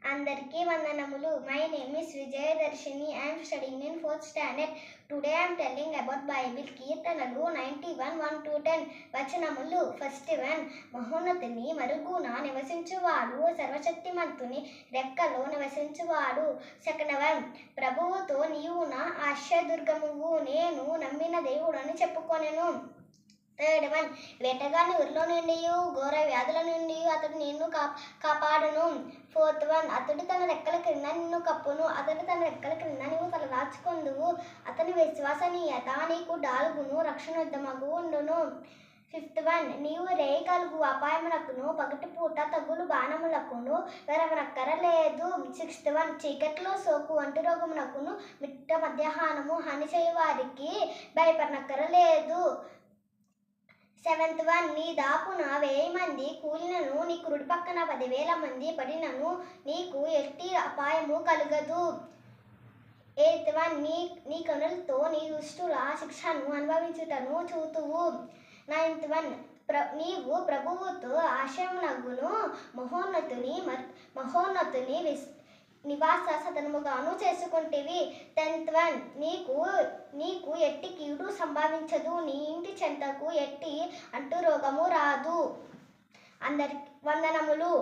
అందరికీ వందనములు. My name is Vijaydarshini. I am studying in 4th standard. Today I am telling about Bible. కీర్తనలు 91:1-10 వచనములు. First one, మహోన్నతుని మరుగున నివసించువాడు, సర్వశక్తిమంతుని రెక్కలో నివసించువాడు. Second one, ప్రభువుతో నీవు నా ఆశ్రయదుర్గమువు, నేను నమ్మిన దేవుడని చెప్పుకొనెను. థర్డ్ వన్, వేటగాని ఊరిలో నుండి ఘోర వ్యాధుల నుండి అతడు నిన్ను కాపాడును. ఫోర్త్ వన్, అతడు తన రెక్కల క్రింద నిన్ను కప్పును, అతడు తన రెక్కల క్రింద నీవు తల దాచుకొందువు. అతని విశ్వసనీయత నీకు డాలుగును, రక్షణోద్దమగు ఉండును. ఫిఫ్త్ వన్, నీవు రేయి కలుగు అపాయములకును, పగటిపూట తగులు బాణములకును వెరవనక్కరలేదు. సిక్స్త్ వన్, చీకట్లో సోకు అంటు రోగమునకును మిట్ట మధ్యాహ్నము హాని చేయవారికి భయపడనక్కరలేదు. సెవెంత్ వన్, నీ దాపున 1000 మంది కూలినను, నీ కుడి పక్కన 10,000 మంది పడినను నీకు ఎట్టి అపాయము కలుగదు. ఎయిత్ వన్, నీ కనులతో నీ దుష్టుల శిక్షను అనుభవించుటను చూతువు. నైన్త్ వన్, నీవు ప్రభువుతో ఆశ్రయమునగును మహోన్నతుని నివాస సదనముగాను చేసుకుంటేవి. 10th వన్, నీకు ఎట్టి కీడు సంభవించదు, నీ ఇంటి చెంతకు ఎట్టి అంటు రోగము రాదు. అందరికి వందనములు.